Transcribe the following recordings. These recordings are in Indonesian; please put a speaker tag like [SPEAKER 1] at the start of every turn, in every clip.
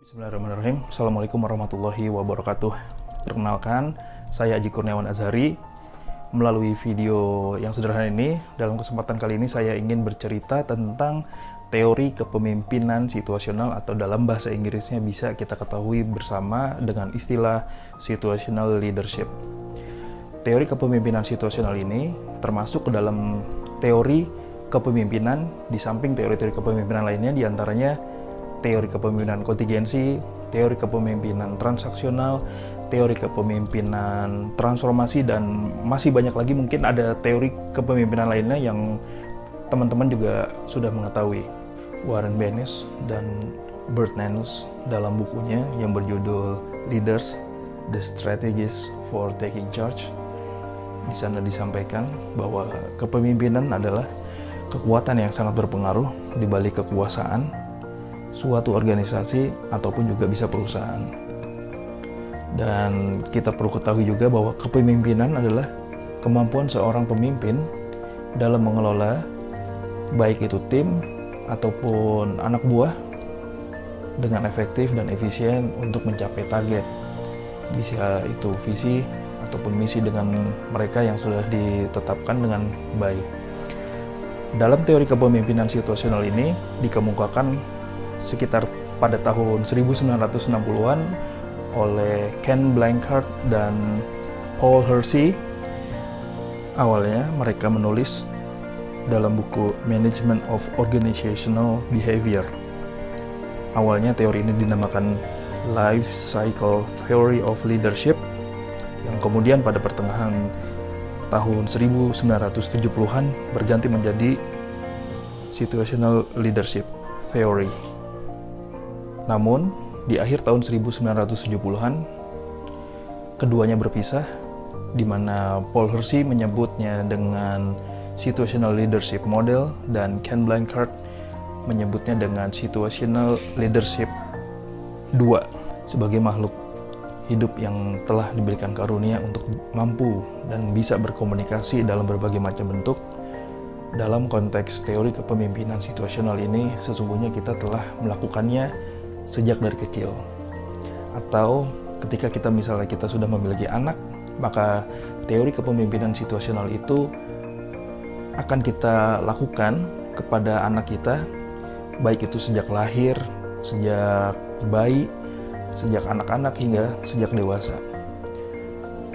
[SPEAKER 1] Bismillahirrahmanirrahim. Assalamualaikum warahmatullahi wabarakatuh. Perkenalkan, saya Aji Kurniawan Azhari. Melalui video yang sederhana ini, dalam kesempatan kali ini saya ingin bercerita tentang teori kepemimpinan situasional atau dalam bahasa Inggrisnya bisa kita ketahui bersama dengan istilah situational leadership. Teori kepemimpinan situasional ini termasuk ke dalam teori kepemimpinan di samping teori-teori kepemimpinan lainnya, diantaranya teori kepemimpinan kontingensi, teori kepemimpinan transaksional, teori kepemimpinan transformasi, dan masih banyak lagi mungkin ada teori kepemimpinan lainnya yang teman-teman juga sudah mengetahui. Warren Bennis dan Bert Nanus dalam bukunya yang berjudul Leaders, The Strategies for Taking Charge, di sana disampaikan bahwa kepemimpinan adalah kekuatan yang sangat berpengaruh di balik kekuasaan suatu organisasi ataupun juga bisa perusahaan. Dan kita perlu ketahui juga bahwa kepemimpinan adalah kemampuan seorang pemimpin dalam mengelola baik itu tim ataupun anak buah dengan efektif dan efisien untuk mencapai target. Bisa itu visi ataupun misi dengan mereka yang sudah ditetapkan dengan baik. Dalam teori kepemimpinan situasional ini dikemukakan sekitar pada tahun 1960-an oleh Ken Blanchard dan Paul Hersey. Awalnya mereka menulis dalam buku Management of Organizational Behavior. Awalnya teori ini dinamakan Life Cycle Theory of Leadership, yang kemudian pada pertengahan tahun 1970-an berganti menjadi Situational Leadership Theory. Namun, di akhir tahun 1970-an, keduanya berpisah, di mana Paul Hersey menyebutnya dengan Situational Leadership Model dan Ken Blanchard menyebutnya dengan Situational Leadership 2. Sebagai makhluk hidup yang telah diberikan karunia untuk mampu dan bisa berkomunikasi dalam berbagai macam bentuk, dalam konteks teori kepemimpinan situasional ini, sesungguhnya kita telah melakukannya sejak dari kecil. Atau ketika kita misalnya kita sudah memiliki anak, maka teori kepemimpinan situasional itu akan kita lakukan kepada anak kita, baik itu sejak lahir, sejak bayi, sejak anak-anak hingga sejak dewasa.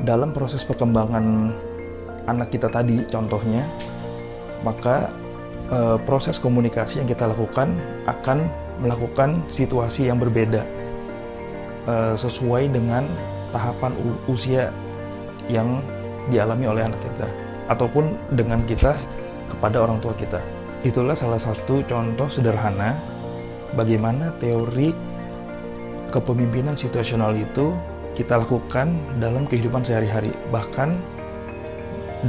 [SPEAKER 1] Dalam proses perkembangan anak kita tadi, contohnya, maka proses komunikasi yang kita lakukan akan melakukan situasi yang berbeda sesuai dengan tahapan usia yang dialami oleh anak kita ataupun dengan kita kepada orang tua kita. Itulah salah satu contoh sederhana bagaimana teori kepemimpinan situasional itu kita lakukan dalam kehidupan sehari-hari, bahkan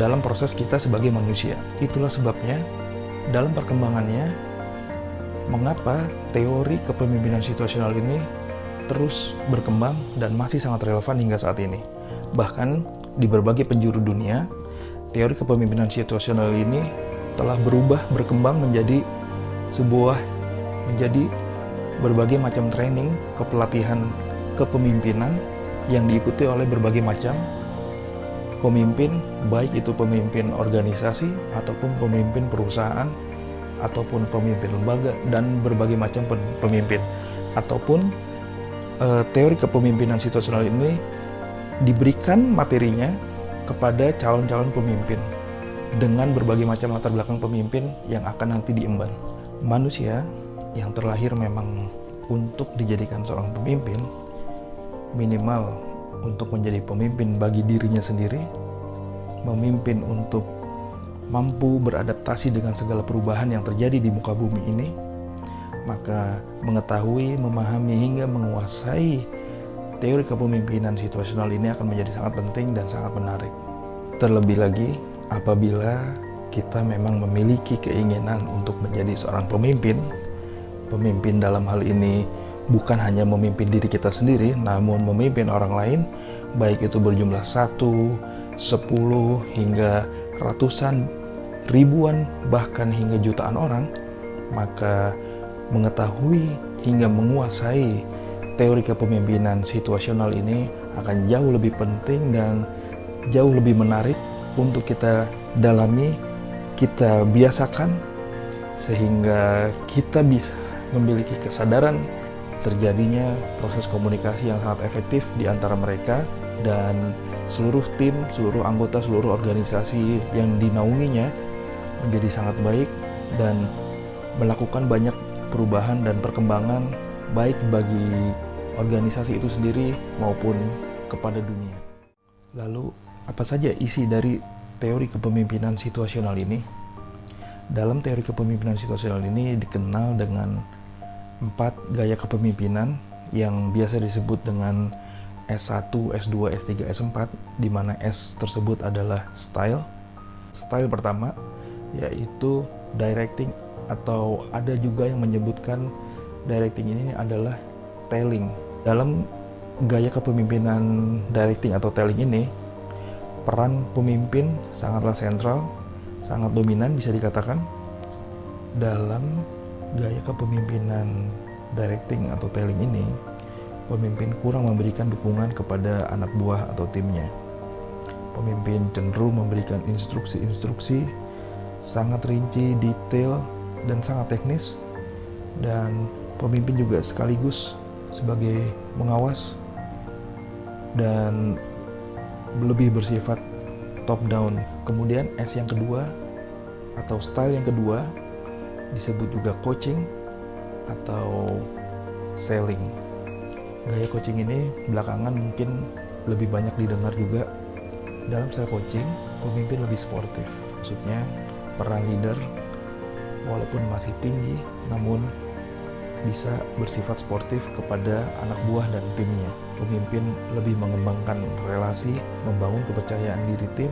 [SPEAKER 1] dalam proses kita sebagai manusia. Itulah sebabnya dalam perkembangannya mengapa teori kepemimpinan situasional ini terus berkembang dan masih sangat relevan hingga saat ini. Bahkan di berbagai penjuru dunia, teori kepemimpinan situasional ini telah berkembang menjadi berbagai macam training, kepelatihan kepemimpinan yang diikuti oleh berbagai macam pemimpin, baik itu pemimpin organisasi ataupun pemimpin perusahaan ataupun pemimpin lembaga dan berbagai macam pemimpin. Ataupun teori kepemimpinan situasional ini diberikan materinya kepada calon-calon pemimpin dengan berbagai macam latar belakang pemimpin yang akan nanti diemban. Manusia yang terlahir memang untuk dijadikan seorang pemimpin, minimal untuk menjadi pemimpin bagi dirinya sendiri, memimpin untuk mampu beradaptasi dengan segala perubahan yang terjadi di muka bumi ini, maka mengetahui, memahami, hingga menguasai teori kepemimpinan situasional ini akan menjadi sangat penting dan sangat menarik. Terlebih lagi, apabila kita memang memiliki keinginan untuk menjadi seorang pemimpin, pemimpin dalam hal ini bukan hanya memimpin diri kita sendiri, namun memimpin orang lain, baik itu berjumlah 1, 10, hingga ratusan, ribuan, bahkan hingga jutaan orang, maka mengetahui hingga menguasai teori kepemimpinan situasional ini akan jauh lebih penting dan jauh lebih menarik untuk kita dalami, kita biasakan, sehingga kita bisa memiliki kesadaran terjadinya proses komunikasi yang sangat efektif di antara mereka dan seluruh tim, seluruh anggota, seluruh organisasi yang dinaunginya menjadi sangat baik dan melakukan banyak perubahan dan perkembangan baik bagi organisasi itu sendiri maupun kepada dunia. Lalu, apa saja isi dari teori kepemimpinan situasional ini? Dalam teori kepemimpinan situasional ini dikenal dengan 4 gaya kepemimpinan yang biasa disebut dengan S1, S2, S3, S4, di mana S tersebut adalah style. Style pertama yaitu directing, atau ada juga yang menyebutkan directing ini adalah telling. Dalam gaya kepemimpinan directing atau telling ini, peran pemimpin sangatlah sentral, sangat dominan bisa dikatakan. Dalam gaya kepemimpinan directing atau telling ini, pemimpin kurang memberikan dukungan kepada anak buah atau timnya. Pemimpin cenderung memberikan instruksi-instruksi sangat rinci, detail, dan sangat teknis, dan pemimpin juga sekaligus sebagai pengawas dan lebih bersifat top down. Kemudian S yang kedua atau style yang kedua disebut juga coaching atau selling. Gaya coaching ini belakangan mungkin lebih banyak didengar juga. Dalam style coaching, pemimpin lebih sportif. Maksudnya peran leader walaupun masih tinggi, namun bisa bersifat sportif kepada anak buah dan timnya. Pemimpin lebih mengembangkan relasi, membangun kepercayaan diri tim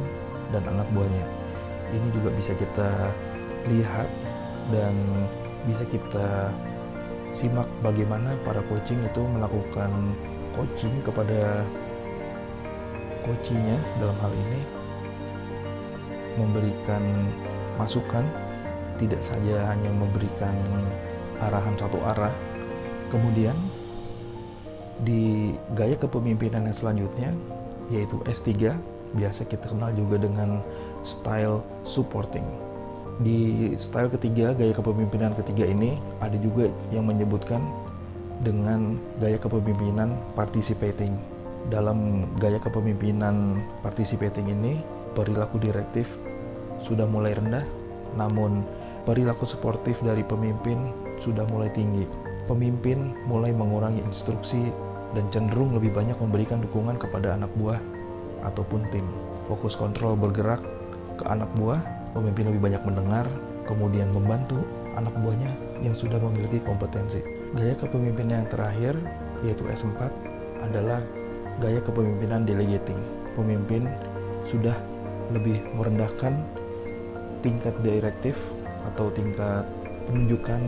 [SPEAKER 1] dan anak buahnya. Ini juga bisa kita lihat dan bisa kita simak bagaimana para coaching itu melakukan coaching kepada coachingnya. Dalam hal ini memberikan masukan, tidak saja hanya memberikan arahan satu arah. Kemudian di gaya kepemimpinan yang selanjutnya yaitu S3, biasa kita kenal juga dengan style supporting. Di style ketiga, gaya kepemimpinan ketiga ini ada juga yang menyebutkan dengan gaya kepemimpinan participating. Dalam gaya kepemimpinan participating ini, perilaku direktif sudah mulai rendah, namun perilaku sportif dari pemimpin sudah mulai tinggi. Pemimpin mulai mengurangi instruksi dan cenderung lebih banyak memberikan dukungan kepada anak buah ataupun tim. Fokus kontrol bergerak ke anak buah, pemimpin lebih banyak mendengar, kemudian membantu anak buahnya yang sudah memiliki kompetensi. Gaya kepemimpinan yang terakhir, yaitu S4, adalah gaya kepemimpinan delegating. Pemimpin sudah lebih merendahkan tingkat direktif atau tingkat penunjukan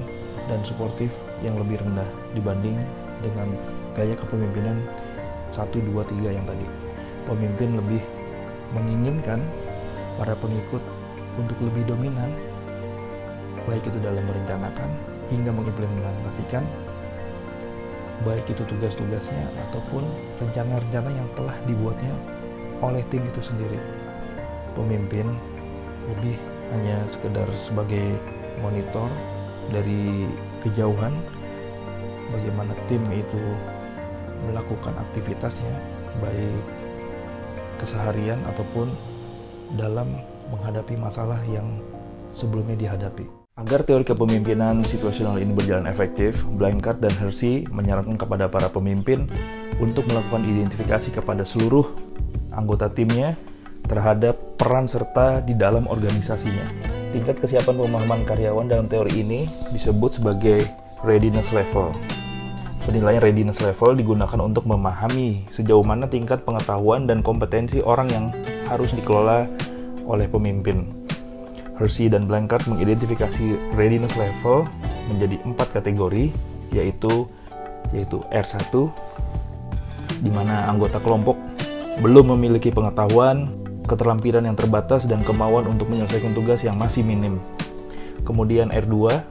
[SPEAKER 1] dan suportif yang lebih rendah dibanding dengan gaya kepemimpinan 1, 2, 3 yang tadi. Pemimpin lebih menginginkan para pengikut untuk lebih dominan, baik itu dalam merencanakan hingga mengimplementasikan, baik itu tugas-tugasnya ataupun rencana-rencana yang telah dibuatnya oleh tim itu sendiri. Pemimpin lebih hanya sekedar sebagai monitor dari kejauhan bagaimana tim itu melakukan aktivitasnya, baik keseharian ataupun dalam menghadapi masalah yang sebelumnya dihadapi. Agar teori kepemimpinan situasional ini berjalan efektif, Blanchard dan Hersey menyarankan kepada para pemimpin untuk melakukan identifikasi kepada seluruh anggota timnya terhadap peran serta di dalam organisasinya. Tingkat kesiapan pemahaman karyawan dalam teori ini disebut sebagai readiness level. Penilaian readiness level digunakan untuk memahami sejauh mana tingkat pengetahuan dan kompetensi orang yang harus dikelola oleh pemimpin. Hersey dan Blanchard mengidentifikasi readiness level menjadi 4 kategori, yaitu R1, di mana anggota kelompok belum memiliki pengetahuan, keterampilan yang terbatas, dan kemauan untuk menyelesaikan tugas yang masih minim. Kemudian R2,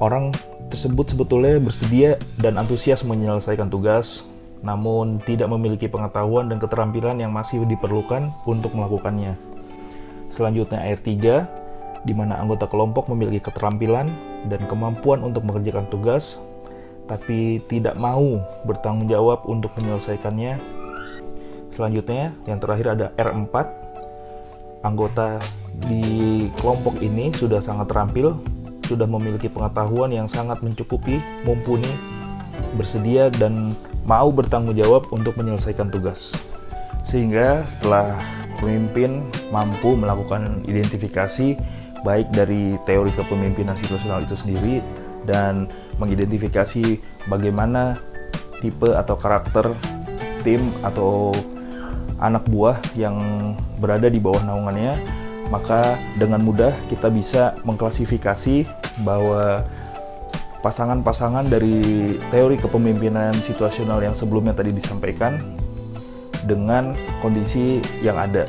[SPEAKER 1] Orang tersebut sebetulnya bersedia dan antusias menyelesaikan tugas, namun tidak memiliki pengetahuan dan keterampilan yang masih diperlukan untuk melakukannya. Selanjutnya R3, di mana anggota kelompok memiliki keterampilan dan kemampuan untuk mengerjakan tugas, tapi tidak mau bertanggung jawab untuk menyelesaikannya. Selanjutnya, yang terakhir ada R4, anggota di kelompok ini sudah sangat terampil, sudah memiliki pengetahuan yang sangat mencukupi, mumpuni, bersedia dan mau bertanggung jawab untuk menyelesaikan tugas. Sehingga setelah pemimpin mampu melakukan identifikasi baik dari teori kepemimpinan situasional itu sendiri dan mengidentifikasi bagaimana tipe atau karakter tim atau anak buah yang berada di bawah naungannya, maka dengan mudah kita bisa mengklasifikasi bahwa pasangan-pasangan dari teori kepemimpinan situasional yang sebelumnya tadi disampaikan dengan kondisi yang ada.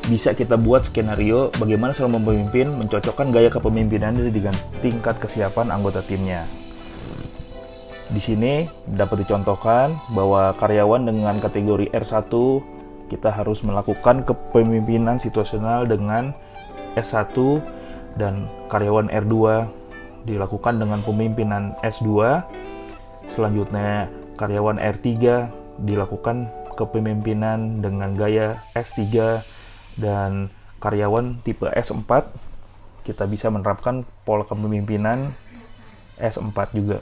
[SPEAKER 1] Bisa kita buat skenario bagaimana seorang pemimpin mencocokkan gaya kepemimpinan dengan tingkat kesiapan anggota timnya. Di sini dapat dicontohkan bahwa karyawan dengan kategori R1 kita harus melakukan kepemimpinan situasional dengan S1 dan karyawan R2 dilakukan dengan pemimpinan S2. Selanjutnya karyawan R3 dilakukan kepemimpinan dengan gaya S3 dan karyawan tipe S4 kita bisa menerapkan pola kepemimpinan S4 juga.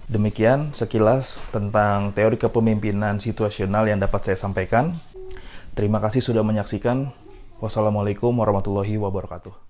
[SPEAKER 1] Demikian sekilas tentang teori kepemimpinan situasional yang dapat saya sampaikan. Terima kasih sudah menyaksikan. Wassalamualaikum warahmatullahi wabarakatuh.